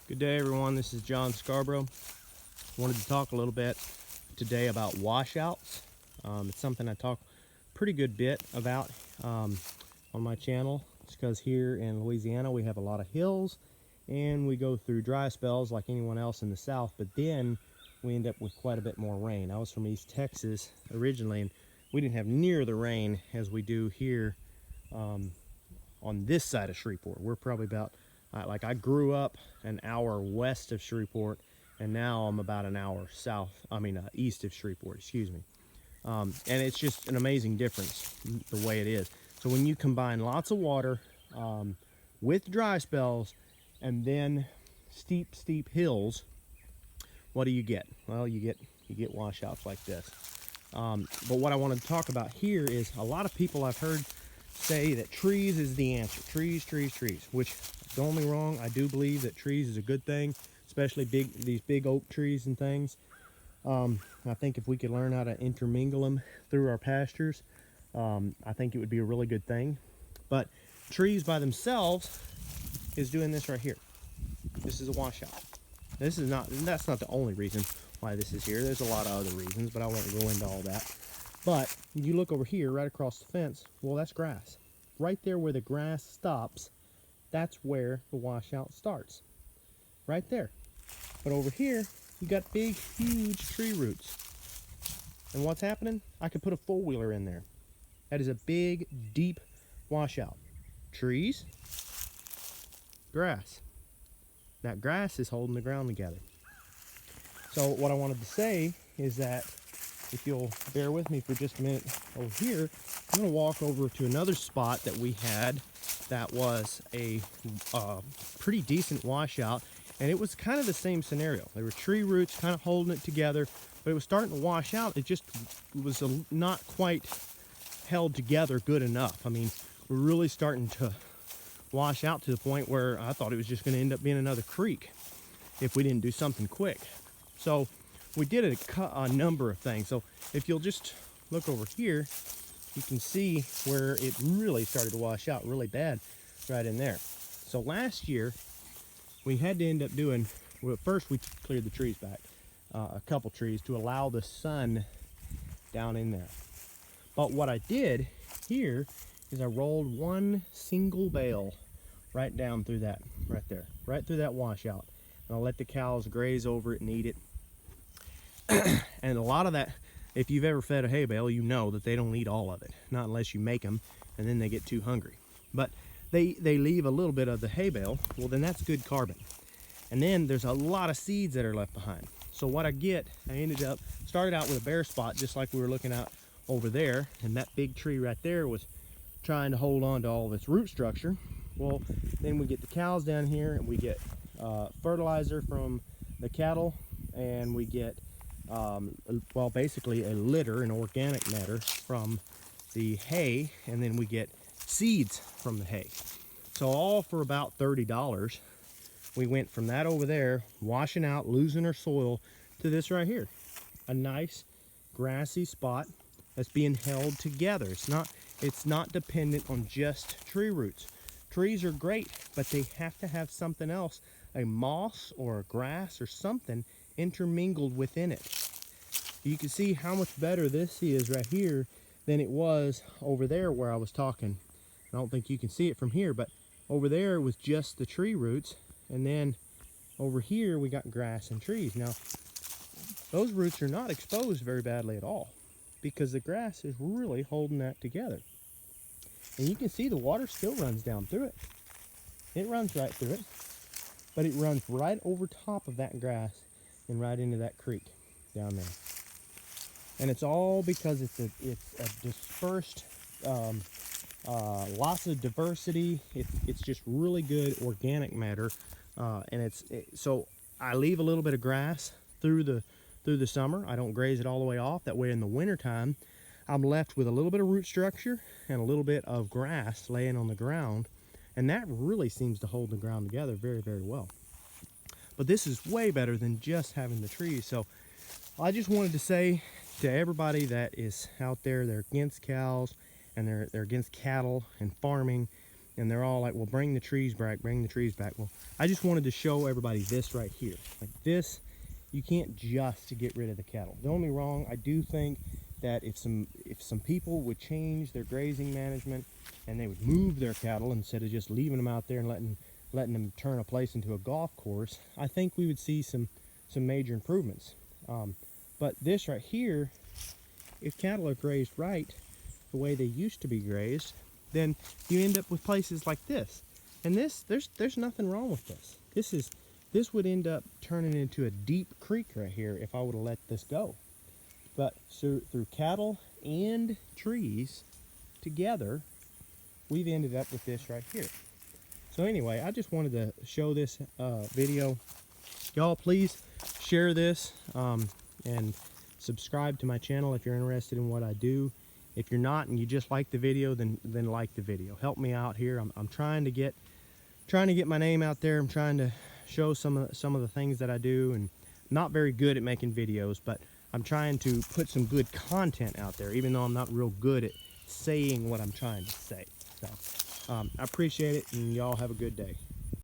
Good day, everyone. This is John Scarborough. Wanted to talk a little bit today about washouts. It's something I talk pretty good bit about on my channel. It's because here in Louisiana we have a lot of hills and we go through dry spells like anyone else in the South, but then we end up with quite a bit more rain. I was from East Texas originally, and we didn't have near the rain as we do here on this side of Shreveport. We're probably about I grew up an hour west of Shreveport, and now I'm about an hour east of Shreveport, excuse me. And it's just an amazing difference the way it is. So when you combine lots of water with dry spells and then steep hills, what do you get? Well, you get washouts like this. But what I wanted to talk about here is a lot of people I've heard say that trees is the answer. Trees, which don't get me wrong, I do believe that trees is a good thing, especially these big oak trees and things. I think if we could learn how to intermingle them through our pastures, I think it would be a really good thing. But trees by themselves is doing this right here. This is a washout. That's not the only reason why this is here. There's a lot of other reasons, but I won't go into all that. But you look over here, right across the fence, well, that's grass. Right there where the grass stops, that's where the washout starts. Right there. But over here, you got big, huge tree roots. And what's happening? I could put a four-wheeler in there. That is a big, deep washout. Trees, grass. That grass is holding the ground together. So what I wanted to say is that, if you'll bear with me for just a minute over here, I'm going to walk over to another spot that we had that was a pretty decent washout, and it was kind of the same scenario. There were tree roots kind of holding it together, but it was starting to wash out. It was not quite held together good enough. I mean, we're really starting to wash out to the point where I thought it was just going to end up being another creek if we didn't do something quick. So we did a number of things. So if you'll just look over here, you can see where it really started to wash out really bad right in there. So last year we had to end up doing, well, first we cleared the trees back, a couple trees, to allow the sun down in there. But what I did here is I rolled one single bale right down through that, right there, right through that washout. And I'll let the cows graze over it and eat it. And a lot of that, if you've ever fed a hay bale, you know that they don't eat all of it, not unless you make them, and then they get too hungry. But they leave a little bit of the hay bale. Well, then that's good carbon. And then there's a lot of seeds that are left behind. So what I started out with a bare spot, just like we were looking at over there, and that big tree right there was trying to hold on to all of its root structure. Well, then we get the cows down here, and we get fertilizer from the cattle, and we get basically a litter, an organic matter from the hay, and then we get seeds from the hay. So all for about $30. We went from that over there, washing out, losing our soil, to this right here. A nice grassy spot that's being held together. It's not dependent on just tree roots. Trees are great, but they have to have something else, a moss or a grass or something intermingled within it. You can see how much better this is right here than it was over there where I was talking. I don't think you can see it from here, but over there was just the tree roots, and then over here we got grass and trees. Now, those roots are not exposed very badly at all because the grass is really holding that together. And you can see the water still runs down through it. It runs right through it, but it runs right over top of that grass and right into that creek down there. And it's all because it's a dispersed, lots of diversity. It's just really good organic matter, so I leave a little bit of grass through the summer. I don't graze it all the way off. That way in the wintertime, I'm left with a little bit of root structure and a little bit of grass laying on the ground, and that really seems to hold the ground together very, very well. But this is way better than just having the trees. So I just wanted to say to everybody that is out there, they're against cows and they're against cattle and farming, and they're all like, well, bring the trees back, bring the trees back. Well, I just wanted to show everybody this right here. Like this, you can't just get rid of the cattle. Don't get me wrong, I do think that if some people would change their grazing management and they would move their cattle instead of just leaving them out there and letting them turn a place into a golf course, I think we would see some major improvements. But this right here, if cattle are grazed right, the way they used to be grazed, then you end up with places like this. And this, there's nothing wrong with this. This would end up turning into a deep creek right here if I would have let this go. But so through cattle and trees together, we've ended up with this right here. So anyway, I just wanted to show this video. Y'all please share this and subscribe to my channel if you're interested in what I do. If you're not and you just like the video, then like the video. Help me out here. I'm trying to get my name out there. I'm trying to show some of the things that I do, and I'm not very good at making videos, but I'm trying to put some good content out there, even though I'm not real good at saying what I'm trying to say. So I appreciate it, and y'all have a good day.